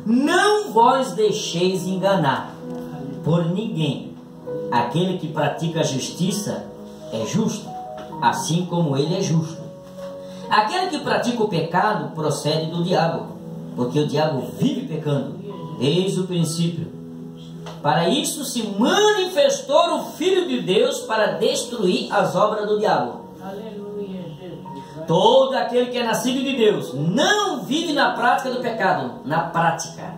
Não vos deixeis enganar por ninguém. Aquele que pratica a justiça é justo, assim como ele é justo. Aquele que pratica o pecado procede do diabo, porque o diabo vive pecando desde o princípio. Para isso se manifestou o Filho de Deus, para destruir as obras do diabo. Aleluia, Jesus. Todo aquele que é nascido de Deus não vive na prática do pecado, na prática.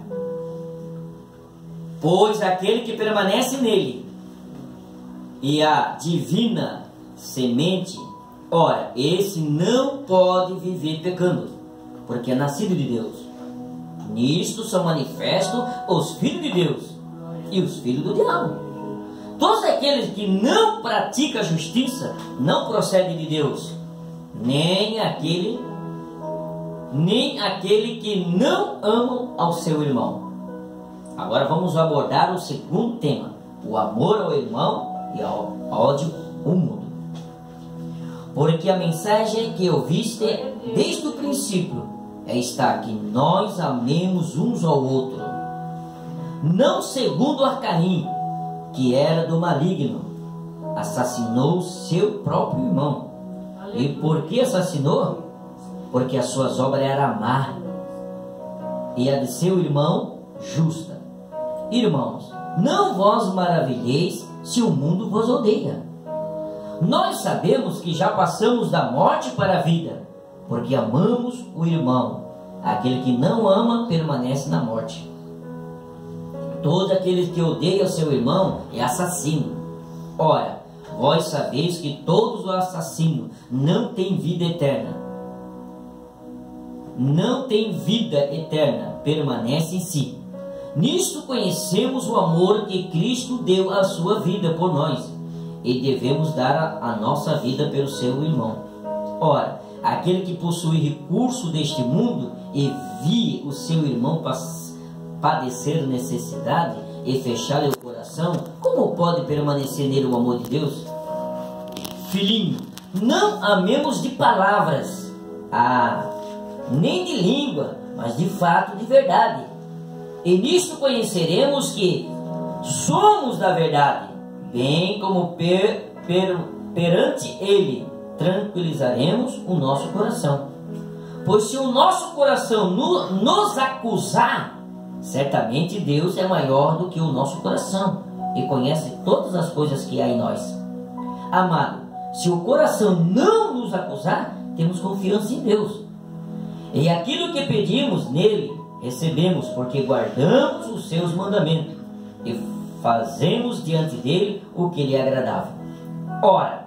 Pois aquele que permanece nele e a divina semente, ora, esse não pode viver pecando, porque é nascido de Deus. Nisto são manifestos os filhos de Deus e os filhos do diabo. Todos aqueles que não praticam a justiça não procedem de Deus, nem aquele que não ama ao seu irmão. Agora vamos abordar o segundo tema: o amor ao irmão e ao ódio ao mundo. Porque a mensagem que ouviste desde o princípio está que nós amemos uns ao outro, não segundo Caim, que era do maligno, assassinou seu próprio irmão. E por que assassinou? Porque as suas obras eram más e a de seu irmão justa. Irmãos, não vos maravilheis se o mundo vos odeia. Nós sabemos que já passamos da morte para a vida, porque amamos o irmão. Aquele que não ama permanece na morte. Todo aquele que odeia o seu irmão é assassino. Ora, vós sabeis que todos os assassinos não têm vida eterna. Não tem vida eterna, permanece em si. Nisto conhecemos o amor que Cristo deu a sua vida por nós, e devemos dar a nossa vida pelo seu irmão. Ora, aquele que possui recurso deste mundo e vê o seu irmão padecer necessidade e fechar-lhe o coração, como pode permanecer nele o amor de Deus? Filhinho, não amemos de palavras, nem de língua, mas de fato, de verdade. E nisto conheceremos que somos da verdade, bem como perante ele tranquilizaremos o nosso coração. Pois se o nosso coração nos acusar, certamente Deus é maior do que o nosso coração e conhece todas as coisas que há em nós. Amado, se o coração não nos acusar, temos confiança em Deus. E aquilo que pedimos nele, recebemos, porque guardamos os seus mandamentos e fazemos diante dele o que lhe é agradável. Ora,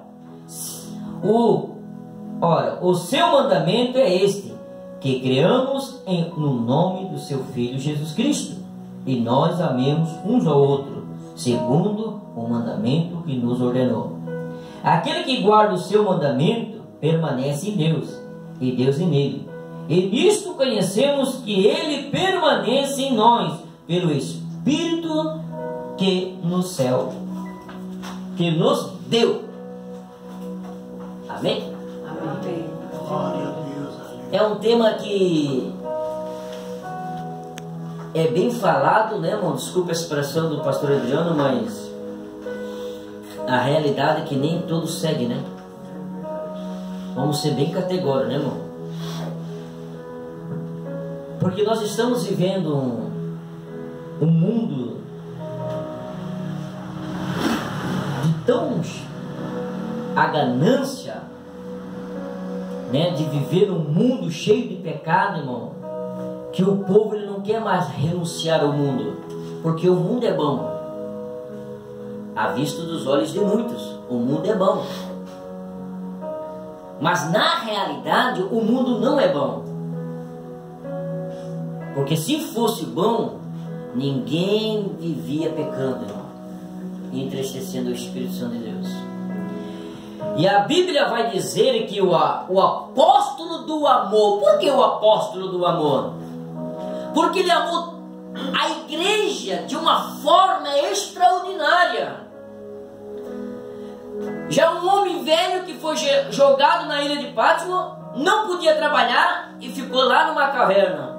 o seu mandamento é este: que creamos no nome do seu Filho Jesus Cristo, e nós amemos uns ao outro, segundo o mandamento que nos ordenou. Aquele que guarda o seu mandamento permanece em Deus, e Deus em ele. E nisto conhecemos que ele permanece em nós, pelo Espírito que no céu, que nos deu. Amém? Amém. É um tema que é bem falado, né, irmão? Desculpa a expressão do pastor Adriano, mas a realidade é que nem todos seguem, né? Vamos ser bem categóricos, né, irmão? Porque nós estamos vivendo um mundo de tão a ganância, né, de viver um mundo cheio de pecado, irmão, que o povo ele não quer mais renunciar ao mundo, porque o mundo é bom. À vista dos olhos de muitos, o mundo é bom. Mas na realidade, o mundo não é bom. Porque se fosse bom, ninguém vivia pecando, irmão, e entristecendo o Espírito Santo de Deus. E a Bíblia vai dizer que o apóstolo do amor, por que o apóstolo do amor? Porque ele amou a igreja de uma forma extraordinária. Já um homem velho que foi jogado na ilha de Pátimo, não podia trabalhar e ficou lá numa caverna.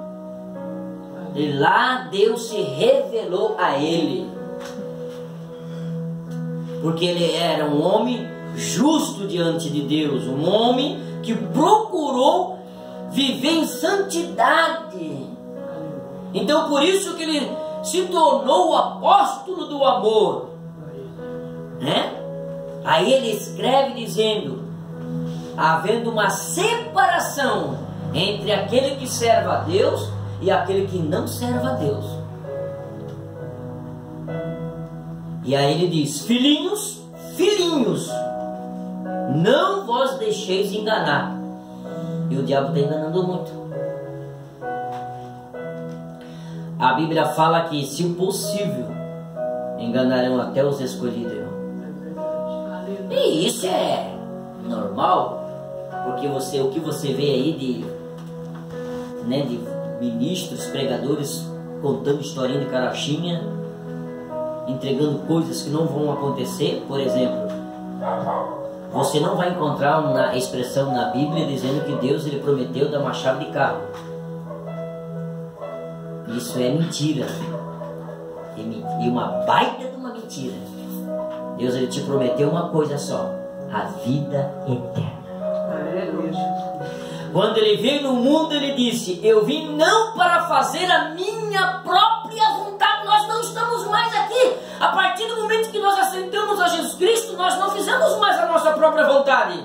E lá Deus se revelou a ele. Porque ele era um homem justo diante de Deus. Um homem que procurou viver em santidade. Então por isso que ele se tornou o apóstolo do amor. Né? Aí ele escreve dizendo: havendo uma separação entre aquele que serve a Deus e aquele que não serve a Deus. E aí ele diz: filhinhos, filhinhos, não vos deixeis enganar. E o diabo está enganando muito. A Bíblia fala que, se possível, enganarão até os escolhidos. E isso é normal, porque o que você vê aí de ministros, pregadores contando historinha de carochinha, entregando coisas que não vão acontecer. Por exemplo, você não vai encontrar uma expressão na Bíblia dizendo que Deus ele prometeu dar uma chave de carro. Isso é mentira. E uma baita de uma mentira. Deus ele te prometeu uma coisa só: a vida eterna. Quando ele veio no mundo, ele disse: eu vim não para fazer a minha própria vontade. Nós não estamos mais aqui. A partir do momento que nós aceitamos a Jesus Cristo, nós não fizemos mais a nossa própria vontade.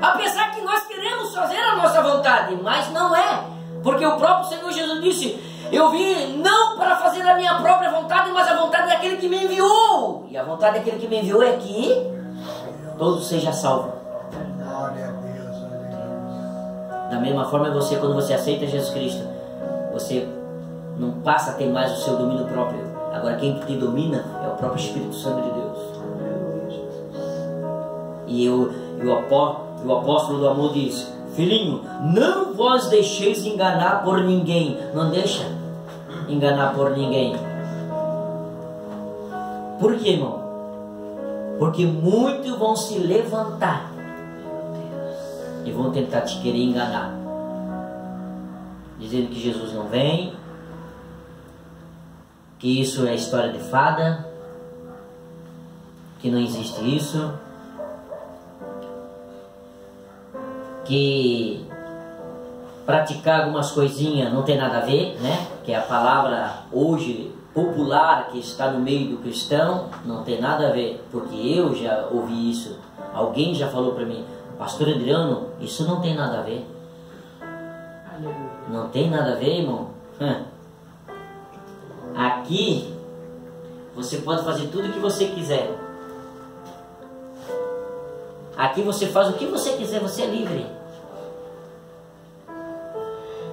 Apesar que nós queremos fazer a nossa vontade, mas não é. Porque o próprio Senhor Jesus disse: eu vim não para fazer a minha própria vontade, mas a vontade daquele que me enviou. E a vontade daquele que me enviou é que todos sejam salvos. Da mesma forma, você, quando você aceita Jesus Cristo, você não passa a ter mais o seu domínio próprio. Agora quem te domina é o próprio Espírito Santo de Deus. E o apóstolo do amor diz: filhinho, não vos deixeis enganar por ninguém. Não deixa enganar por ninguém. Por quê, irmão? Porque muitos vão se levantar e vão tentar te querer enganar, dizendo que Jesus não vem, que isso é história de fada, que não existe isso, que praticar algumas coisinhas não tem nada a ver, né? Que é a palavra hoje popular que está no meio do cristão, não tem nada a ver, porque eu já ouvi isso, alguém já falou para mim: pastor Adriano, isso não tem nada a ver. Não tem nada a ver, irmão. Aqui você pode fazer tudo o que você quiser. Aqui você faz o que você quiser, você é livre.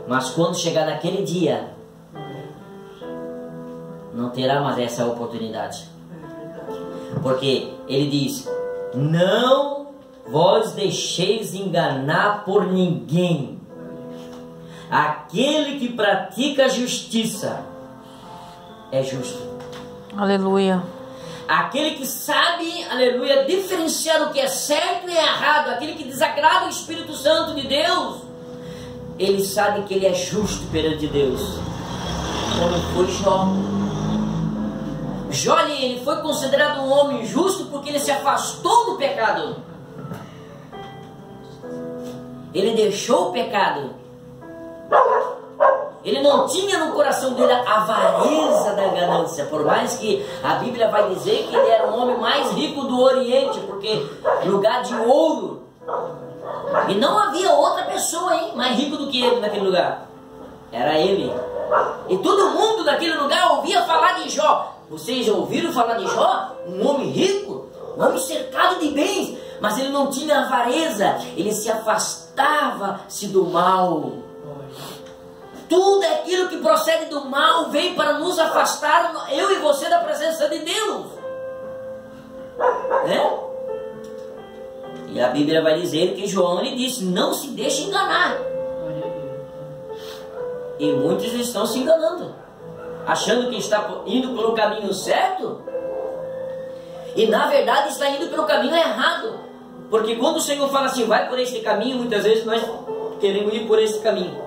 Mas quando chegar naquele dia, não terá mais essa oportunidade. Porque ele diz: não vós deixeis enganar por ninguém. Aquele que pratica a justiça é justo. Aleluia. Aquele que sabe, aleluia, diferenciar o que é certo e errado, aquele que desagrada o Espírito Santo de Deus, ele sabe que ele é justo perante Deus. Como foi Jó. Jó, ele foi considerado um homem justo porque ele se afastou do pecado. Ele deixou o pecado. Ele não tinha no coração dele a avareza da ganância. Por mais que a Bíblia vai dizer que ele era o homem mais rico do Oriente, porque lugar de ouro. E não havia outra pessoa, mais rico do que ele naquele lugar. Era ele. E todo mundo naquele lugar ouvia falar de Jó. Vocês já ouviram falar de Jó? Um homem rico, um homem cercado de bens, mas ele não tinha avareza, ele se afastava-se do mal. Tudo aquilo que procede do mal vem para nos afastar, eu e você, da presença de Deus. Né? E a Bíblia vai dizer que João, ele disse: não se deixe enganar. E muitos estão se enganando, achando que está indo pelo caminho certo, e na verdade está indo pelo caminho errado. Porque quando o Senhor fala assim: vai por este caminho, muitas vezes nós queremos ir por esse caminho.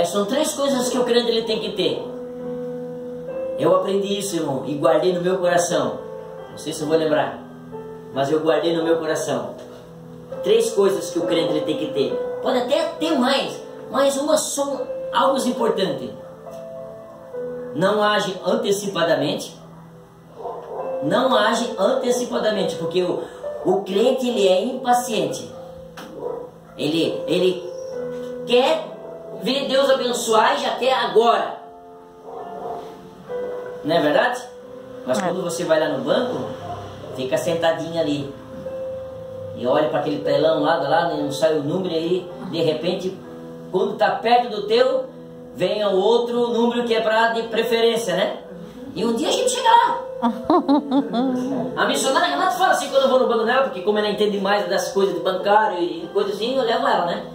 São 3 coisas que o crente ele tem que ter. Eu aprendi isso, irmão, e guardei no meu coração. Não sei se eu vou lembrar, mas eu guardei no meu coração. 3 coisas que o crente ele tem que ter. Pode até ter mais, mas umas são algo importantes. Não age antecipadamente. Não age antecipadamente, porque o crente ele é impaciente. Ele quer ver Deus abençoar e já quer agora. Não é verdade? Mas quando você vai lá no banco, fica sentadinho ali e olha para aquele telão lá, não sai o número aí, de repente, quando está perto do teu, vem o outro número que é para de preferência, né? E um dia a gente chega lá. A missionária Renata fala assim quando eu vou no banco dela, porque como ela entende mais das coisas de bancário e coisas assim, eu levo ela, né?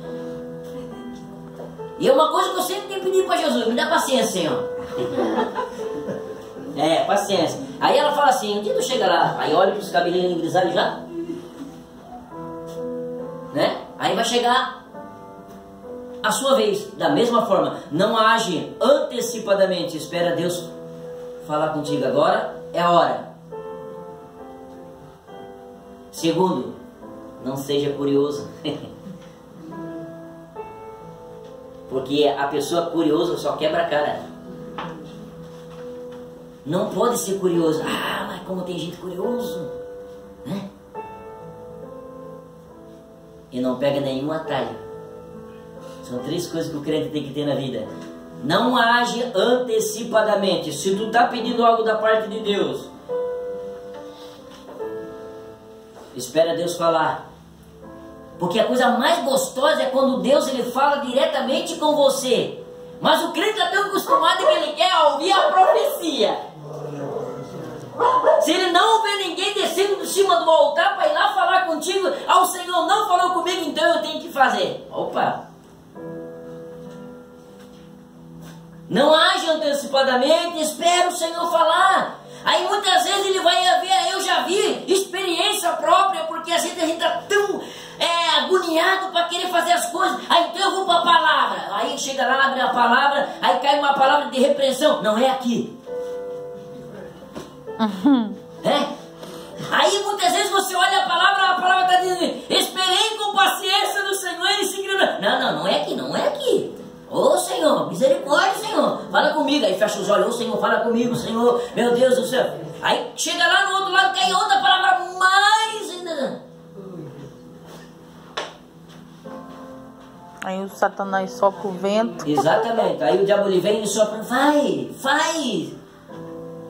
E é uma coisa que eu sempre tenho pedido para Jesus, me dá paciência, Senhor. Paciência. Aí ela fala assim, um dia tu chega lá, aí olha para os cabelinhos grisalhos já, né? Aí vai chegar a sua vez, da mesma forma. Não age antecipadamente, espera Deus falar contigo agora, é a hora. Segundo, não seja curioso. Porque a pessoa curiosa só quebra a cara. Não pode ser curioso. Ah, mas como tem gente curioso, né? E não pega nenhum atalho. São 3 coisas que o crente tem que ter na vida. Não age antecipadamente. Se tu está pedindo algo da parte de Deus, espera Deus falar. Porque a coisa mais gostosa é quando Deus ele fala diretamente com você. Mas o crente está tão acostumado que ele quer ouvir a profecia. Se ele não vê ninguém descendo de cima do altar para ir lá falar contigo, o Senhor não falou comigo, então eu tenho que fazer. Opa! Não age antecipadamente, espera o Senhor falar. Aí muitas vezes ele vai ver, eu já vi experiência própria, porque a gente está tão agoniado para querer fazer as coisas. Aí então eu vou para a palavra. Aí chega lá, abre a palavra, aí cai uma palavra de repreensão. Não é aqui. Aí muitas vezes você olha a palavra está dizendo, esperei com paciência no Senhor e se inclinou. Não é aqui, não é aqui. Ô Senhor, misericórdia, Senhor, fala comigo. Aí fecha os olhos, ô Senhor, fala comigo, Senhor, meu Deus do céu. Aí chega lá no outro lado, cai outra palavra mais ainda. Aí o Satanás sopra o vento. Exatamente, aí o diabo ele vem e sopra, faz.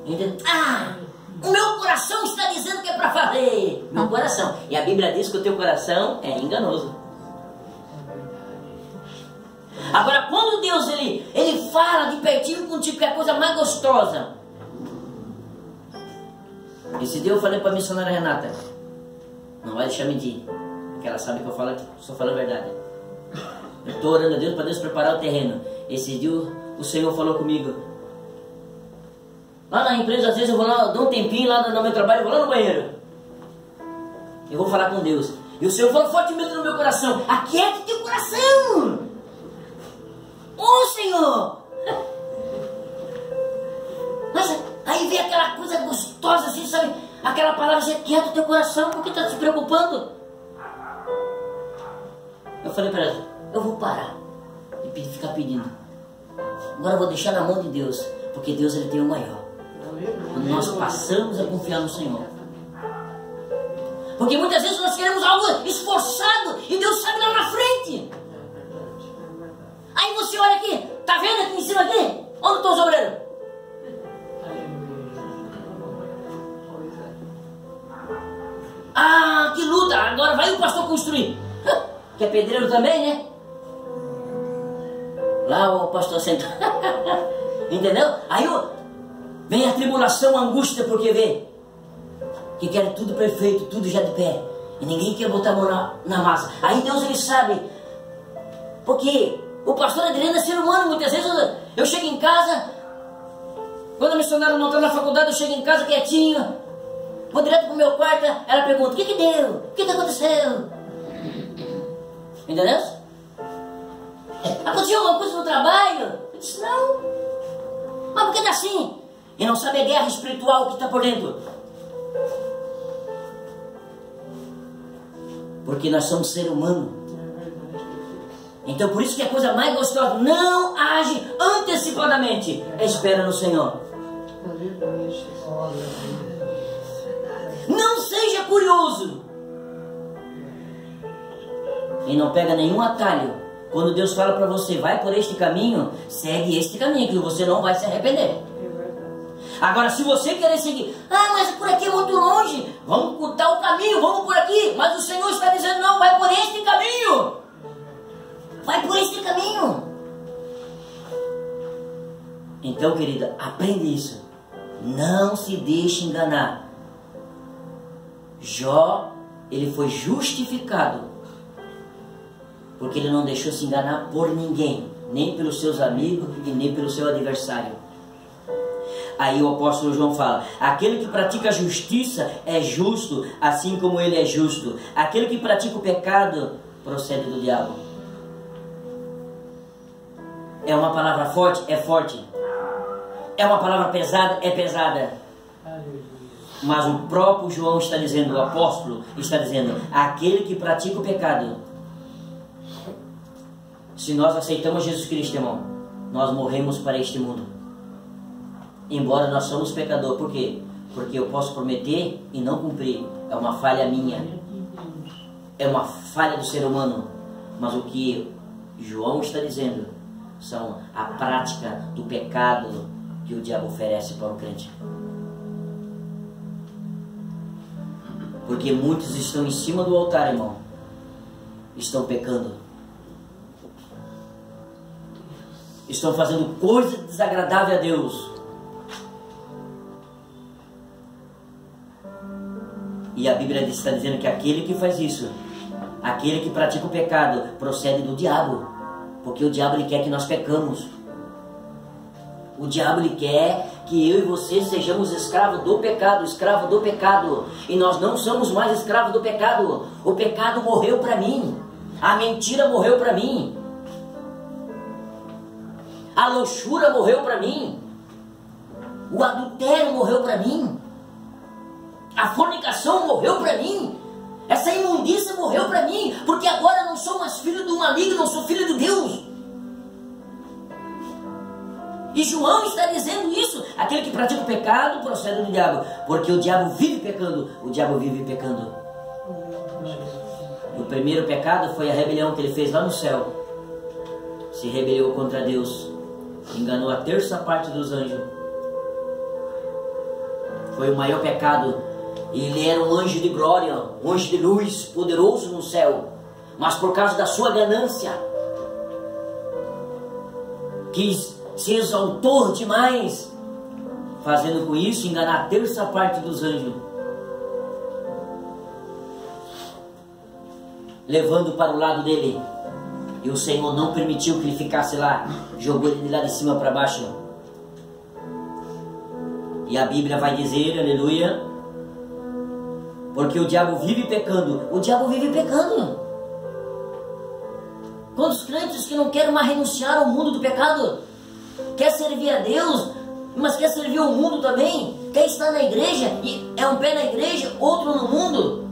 Entendeu? O meu coração está dizendo que é para fazer. Meu coração. E a Bíblia diz que o teu coração é enganoso. Agora, quando Deus ele fala de pertinho contigo, que é a coisa mais gostosa. Esse dia eu falei para a missionária Renata, não vai deixar mentir, porque ela sabe que eu estou falando a verdade. Eu estou orando a Deus para Deus preparar o terreno. Esse dia o Senhor falou comigo. Lá na empresa, às vezes eu vou lá, dou um tempinho lá no meu trabalho, eu vou lá no banheiro. Eu vou falar com Deus. E o Senhor falou fortemente no meu coração, aquieta teu coração. Ô Senhor! Mas aí vem aquela coisa gostosa assim, sabe? Aquela palavra, você quieta o teu coração, por que está se preocupando? Eu falei para ela, eu vou parar de ficar pedindo. Agora eu vou deixar na mão de Deus, porque Deus ele tem o maior. Quando nós passamos a confiar no Senhor. Porque muitas vezes nós queremos algo esforçado e Deus sabe lá na frente. Aí você olha aqui, tá vendo aqui em cima aqui? Onde estão os obreiros? Que luta! Agora vai o pastor construir. Que é pedreiro também, né? Lá o pastor senta. Entendeu? Aí vem a tribulação, a angústia, porque vê que quer tudo perfeito, tudo já de pé. E ninguém quer botar a mão na massa. Aí Deus ele sabe. Porque o pastor Adriano é ser humano. Muitas vezes eu chego em casa, quando a missionária não está na faculdade, eu chego em casa quietinho, vou direto pro meu quarto, ela pergunta, o que deu? O que aconteceu? Entendeu? Aconteceu alguma coisa no trabalho? Eu disse, não. Mas por que está assim? E não sabe a guerra espiritual que está por dentro. Porque nós somos ser humano. Então por isso que a coisa mais gostosa, não age antecipadamente. Espera no Senhor. Não seja curioso. E não pega nenhum atalho. Quando Deus fala para você, vai por este caminho, segue este caminho, que você não vai se arrepender. Agora, se você querer seguir, mas por aqui é muito longe, vamos cortar o caminho, vamos por aqui. Mas o Senhor está dizendo, não, vai por este caminho. Vai por este caminho. Então, querida, aprende isso. Não se deixe enganar. Jó, ele foi justificado porque ele não deixou se enganar por ninguém, nem pelos seus amigos e nem pelo seu adversário. Aí o apóstolo João fala, aquele que pratica a justiça é justo, assim como ele é justo. Aquele que pratica o pecado procede do diabo. É uma palavra forte? É forte. É uma palavra pesada? É pesada. Mas o próprio João está dizendo, o apóstolo está dizendo, aquele que pratica o pecado. Se nós aceitamos Jesus Cristo, irmão, nós morremos para este mundo. Embora nós somos pecadores. Por quê? Porque eu posso prometer e não cumprir. É uma falha minha. É uma falha do ser humano. Mas o que João está dizendo são a prática do pecado que o diabo oferece para o crente. Porque muitos estão em cima do altar, irmão. Estão pecando. Estão fazendo coisa desagradável a Deus. E a Bíblia está dizendo que aquele que faz isso, aquele que pratica o pecado, procede do diabo. Porque o diabo ele quer que nós pecamos. O diabo ele quer que eu e você sejamos escravos do pecado, escravo do pecado. E nós não somos mais escravos do pecado. O pecado morreu para mim. A mentira morreu para mim. A luxúria morreu para mim. O adultério morreu para mim. A fornicação morreu para mim. Essa imundícia morreu para mim. Porque agora eu não sou mais filho do maligno, não sou filho de Deus. E João está dizendo isso. Aquele que pratica o pecado procede do diabo. Porque o diabo vive pecando. O diabo vive pecando. O primeiro pecado foi a rebelião que ele fez lá no céu. Se rebelou contra Deus. Enganou a terça parte dos anjos. Foi o maior pecado. Ele era um anjo de glória, um anjo de luz, poderoso no céu. Mas por causa da sua ganância, se exaltou demais, fazendo com isso enganar a terça parte dos anjos, levando para o lado dele. E o Senhor não permitiu que ele ficasse lá, jogou ele de lá de cima para baixo. E a Bíblia vai dizer, aleluia, porque o diabo vive pecando. O diabo vive pecando. Quantos crentes que não querem mais renunciar ao mundo do pecado? Quer servir a Deus, mas quer servir o mundo também. Quer estar na igreja, e é um pé na igreja, outro no mundo.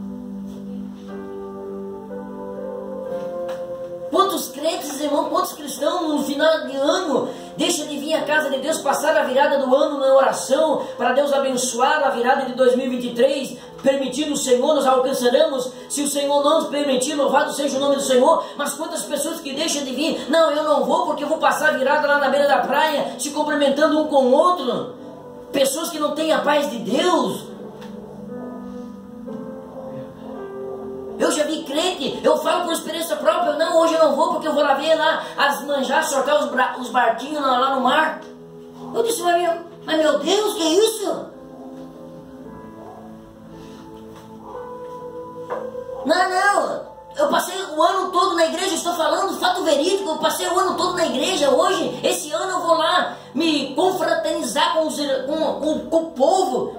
Quantos crentes, irmão, quantos cristãos no final de ano deixam de vir à casa de Deus, passar a virada do ano na oração, para Deus abençoar a virada de 2023, permitindo o Senhor, nós alcançaremos. Se o Senhor não nos permitir, louvado seja o nome do Senhor. Mas quantas pessoas que deixam de vir, não, eu não vou porque eu vou passar a virada lá na beira da praia, se cumprimentando um com o outro. Pessoas que não têm a paz de Deus. Eu já vi crente, eu falo por experiência própria, não, hoje eu não vou porque eu vou lá ver lá as manjar, soltar os barquinhos lá no mar. Eu disse, mas meu Deus, que é isso? Não, eu passei o ano todo na igreja, estou falando fato verídico, eu passei o ano todo na igreja. Hoje, esse ano eu vou lá me confraternizar com o povo.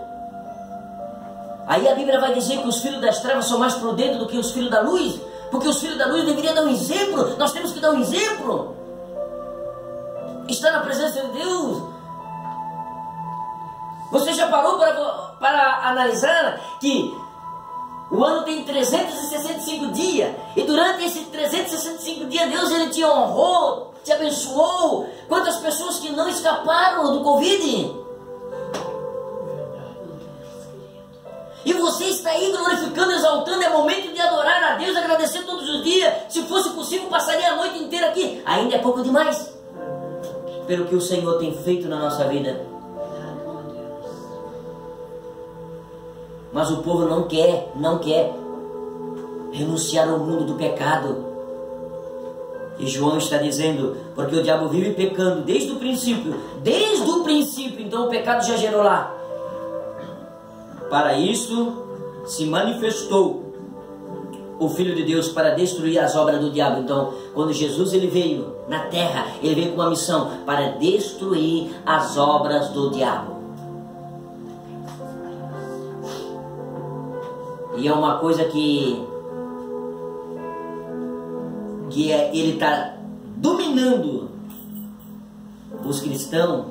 Aí a Bíblia vai dizer que os filhos das trevas são mais prudentes do que os filhos da luz, porque os filhos da luz deveriam dar um exemplo. Nós temos que dar um exemplo. Está na presença de Deus. Você já parou para analisar que o ano tem 365 dias, e durante esses 365 dias Deus ele te honrou, te abençoou? Quantas pessoas que não escaparam do Covid? E você está aí glorificando, exaltando, é momento de adorar a Deus, agradecer todos os dias. Se fosse possível, passaria a noite inteira aqui. Ainda é pouco demais pelo que o Senhor tem feito na nossa vida. Mas o povo não quer renunciar ao mundo do pecado. E João está dizendo, porque o diabo vive pecando desde o princípio. Então o pecado já gerou lá. Para isso se manifestou o Filho de Deus, para destruir as obras do diabo. Então, quando Jesus ele veio na terra, ele veio com uma missão para destruir as obras do diabo. E é uma coisa que ele está dominando os cristãos,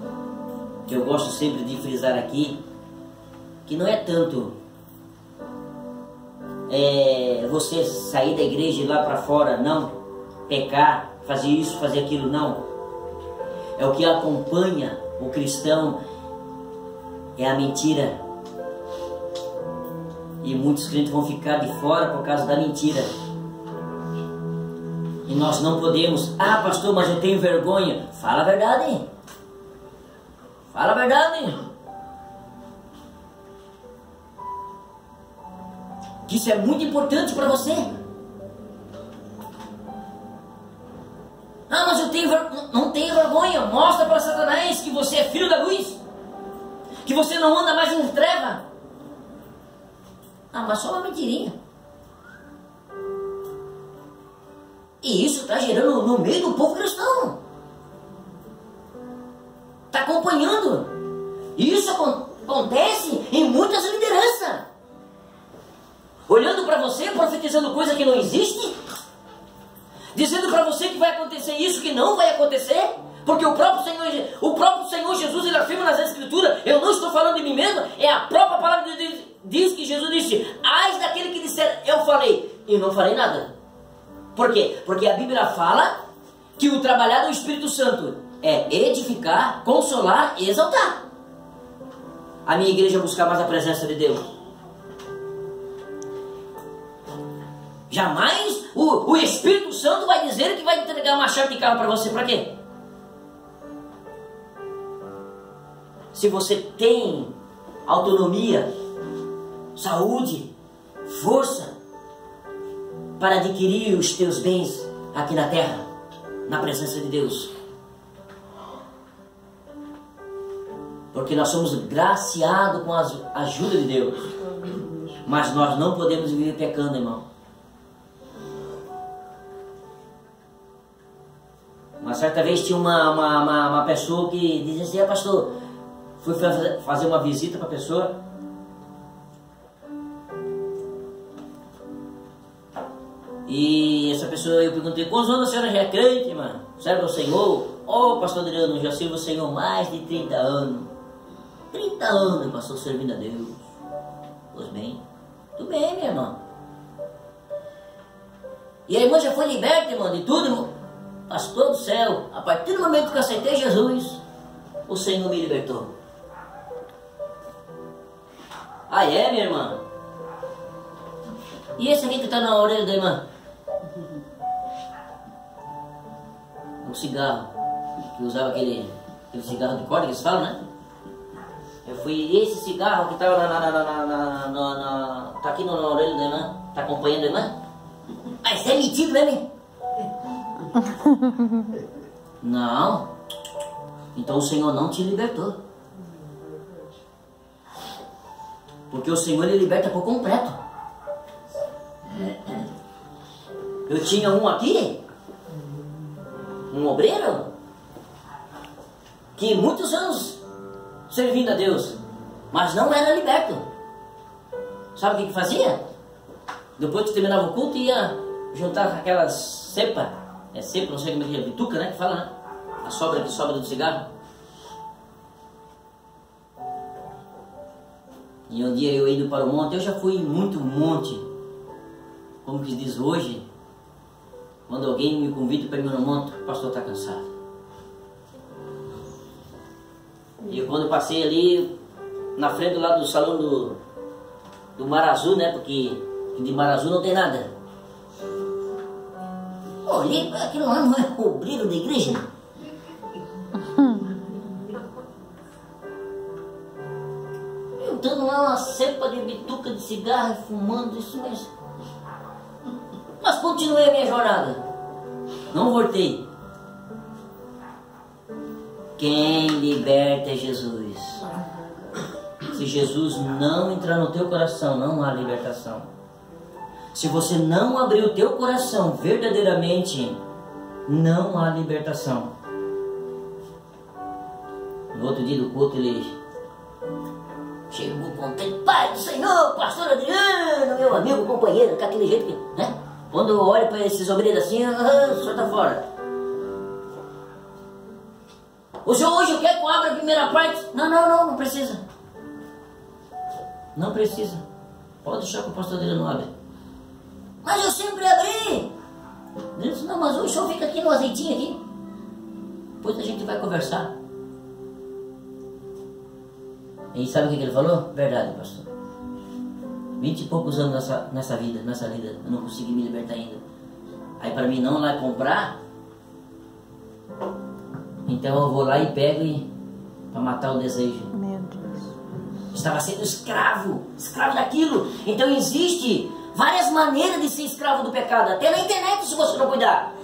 que eu gosto sempre de frisar aqui, que não é tanto você sair da igreja e ir lá para fora, não, pecar, fazer isso, fazer aquilo, não. É o que acompanha o cristão, é a mentira. E muitos crentes vão ficar de fora por causa da mentira. E nós não podemos, pastor, mas eu tenho vergonha. Fala a verdade. Fala a verdade. Que isso é muito importante para você. Mas eu tenho não tenho vergonha. Mostra para Satanás que você é filho da luz. Que você não anda mais em treva. Mas só uma mentirinha. E isso está gerando no meio do povo cristão. Está acompanhando. E isso acontece em muitas lideranças. Olhando para você, profetizando coisa que não existe. Dizendo para você que vai acontecer isso que não vai acontecer. Porque o próprio Senhor Jesus, ele afirma nas Escrituras, eu não estou falando de mim mesmo, é a própria palavra de Deus, diz que Jesus disse, ai daquele que disser, eu falei, e não falei nada. Por quê? Porque a Bíblia fala que o trabalhar do Espírito Santo é edificar, consolar e exaltar. A minha igreja buscar mais a presença de Deus. Jamais o Espírito Santo vai dizer que vai entregar uma chave de carro para você, para quê? Se você tem autonomia, saúde, força para adquirir os teus bens aqui na terra, na presença de Deus. Porque nós somos graciados com a ajuda de Deus. Mas nós não podemos viver pecando, irmão. Uma certa vez tinha uma pessoa que dizia assim, pastor, fui fazer uma visita para a pessoa. E essa pessoa, eu perguntei, quantos anos a senhora já é crente, mano? Serve ao Senhor? Pastor Adriano, já sirvo ao Senhor mais de 30 anos. 30 anos, pastor, servindo a Deus. Pois bem, tudo bem, minha irmã. E a irmã já foi liberta, irmão, de tudo, irmão. Pastor do céu, a partir do momento que eu aceitei Jesus, o Senhor me libertou. É, minha irmã? E esse aqui que está na orelha da irmã? Um cigarro. Que usava aquele cigarro de corda que eles falam, né? Eu fui esse cigarro que estava tá aqui na orelha da irmã. Está acompanhando a irmã? Mas é metido, né? Não. Então o Senhor não te libertou. Porque o Senhor ele liberta por completo. Eu tinha um aqui, um obreiro, que muitos anos servindo a Deus, mas não era liberto. Sabe o que fazia? Depois que terminava o culto, ia juntar aquelas cepa. É cepa, não sei como é que é, bituca, né? Que fala, né? A sobra que sobra do cigarro. E um dia eu indo para o monte, eu já fui muito monte. Como que diz hoje, quando alguém me convida para ir no monte, o pastor está cansado. E quando eu passei ali, na frente lá do salão do Mar Azul, né? Porque de Mar Azul não tem nada. Olhei para aquilo lá, não é o brilho da igreja? Eu dando lá uma cepa de bituca de cigarro, fumando, isso mesmo. Mas continuei a minha jornada. Não voltei. Quem liberta é Jesus. Se Jesus não entrar no teu coração, não há libertação. Se você não abrir o teu coração verdadeiramente, não há libertação. No outro dia do culto ele chegou contente, Pai do Senhor, pastor Adriano, meu amigo, companheiro, com aquele jeito que, né? Quando eu olho para esses obreiros assim, o senhor está fora. O senhor hoje quer que eu abra a primeira parte? Não precisa. Não precisa. Pode deixar que o pastor Adriano abre. Mas eu sempre abri. Ele disse, não, mas o senhor fica aqui no azeitinho aqui. Depois a gente vai conversar. E sabe o que ele falou? Verdade, pastor. 20 e poucos anos nessa vida, eu não consegui me libertar ainda. Aí para mim não lá comprar, então eu vou lá e pego para matar o desejo. Meu Deus. Estava sendo escravo daquilo. Então existe várias maneiras de ser escravo do pecado, até na internet se você não cuidar.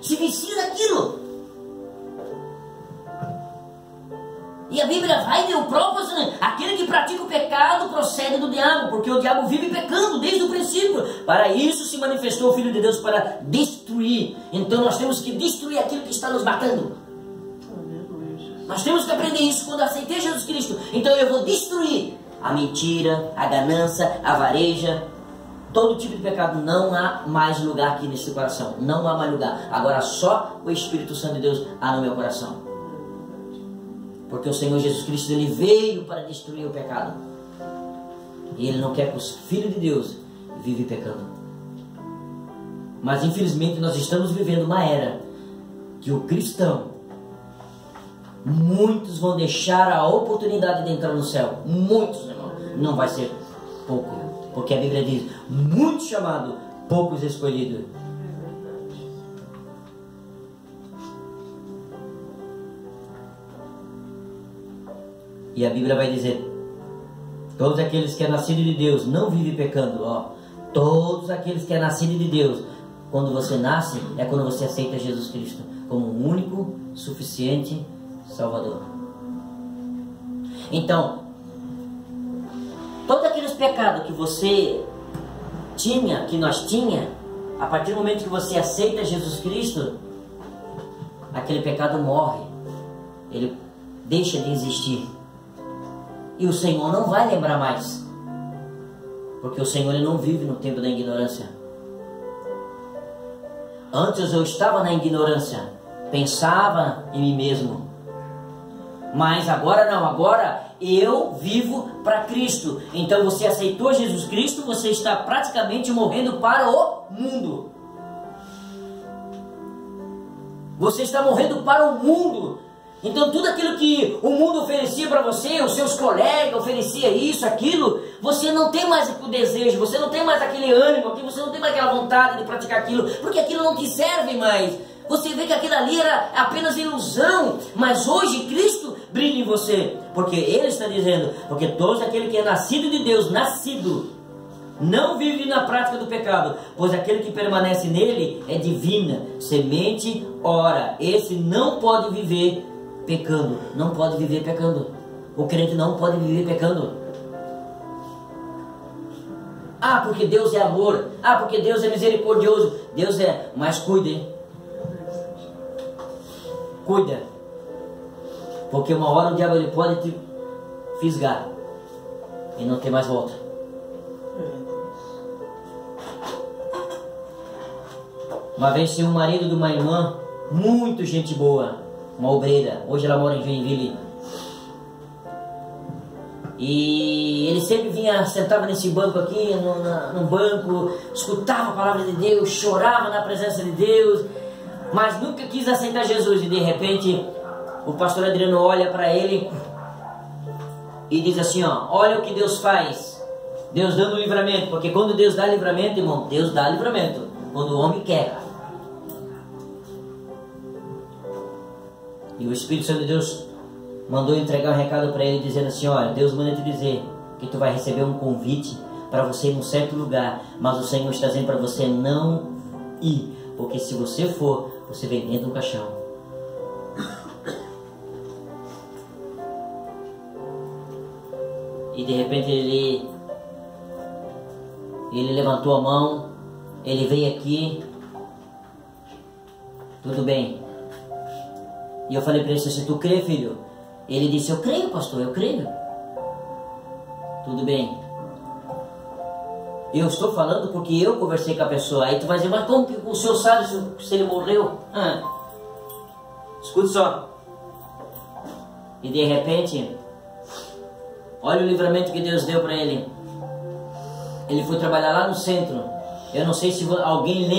Se vicia daquilo. E a Bíblia vai ter o próprio, né? Aquele que pratica o pecado procede do diabo, porque o diabo vive pecando desde o princípio. Para isso se manifestou o Filho de Deus, para destruir. Então nós temos que destruir aquilo que está nos matando. Nós temos que aprender isso quando aceitei Jesus Cristo. Então eu vou destruir a mentira, a ganância, a avareja, todo tipo de pecado. Não há mais lugar aqui nesse coração. Não há mais lugar. Agora só o Espírito Santo de Deus há no meu coração. Porque o Senhor Jesus Cristo, ele veio para destruir o pecado. E ele não quer que os filhos de Deus vivem pecando. Mas infelizmente nós estamos vivendo uma era que o cristão, muitos vão deixar a oportunidade de entrar no céu. Muitos, irmão. Não vai ser pouco. Porque a Bíblia diz, muitos chamados, poucos escolhidos. E a Bíblia vai dizer, todos aqueles que é nascido de Deus não vivem pecando. Ó, todos aqueles que é nascido de Deus, quando você nasce, é quando você aceita Jesus Cristo como o único, suficiente Salvador. Então, todos aqueles pecados que você tinha, que nós tinha, a partir do momento que você aceita Jesus Cristo, aquele pecado morre. Ele deixa de existir. E o Senhor não vai lembrar mais. Porque o Senhor ele não vive no tempo da ignorância. Antes eu estava na ignorância. Pensava em mim mesmo. Mas agora não. Agora eu vivo para Cristo. Então você aceitou Jesus Cristo. Você está praticamente morrendo para o mundo. Você está morrendo para o mundo. Então tudo aquilo que o mundo oferecia para você, os seus colegas oferecia isso, aquilo, você não tem mais o desejo, você não tem mais aquele ânimo, você não tem mais aquela vontade de praticar aquilo, porque aquilo não te serve mais. Você vê que aquilo ali era apenas ilusão, mas hoje Cristo brilha em você, porque Ele está dizendo, porque todo aquele que é nascido de Deus, nascido, não vive na prática do pecado, pois aquele que permanece nele é divina, semente, ora, esse não pode viver pecando, não pode viver pecando. O crente não pode viver pecando. Ah, porque Deus é amor. Ah, porque Deus é misericordioso. Deus é, mas cuide. Cuida. Porque uma hora o diabo ele pode te fisgar e não ter mais volta. Uma vez tinha um marido de uma irmã muito gente boa, uma obreira. Hoje ela mora em Joinville. E ele sempre vinha, sentava nesse banco aqui, num banco, escutava a palavra de Deus, chorava na presença de Deus, mas nunca quis aceitar Jesus. E de repente o pastor Adriano olha para ele e diz assim, ó, olha o que Deus faz, Deus dando livramento, porque quando Deus dá livramento, irmão, Deus dá livramento, quando o homem quer. E o Espírito Santo de Deus mandou entregar um recado para ele, dizendo assim, olha, Deus manda te dizer que tu vai receber um convite para você ir num certo lugar, mas o Senhor está dizendo para você não ir, porque se você for, você vem dentro do caixão. E de repente ele levantou a mão, ele veio aqui, tudo bem. E eu falei para ele, se tu crê, filho? Ele disse, eu creio, pastor, eu creio. Tudo bem. Eu estou falando porque eu conversei com a pessoa. Aí tu vai dizer, mas como que o senhor sabe se ele morreu? Escute só. E de repente, olha o livramento que Deus deu para ele. Ele foi trabalhar lá no centro. Eu não sei se alguém lembra.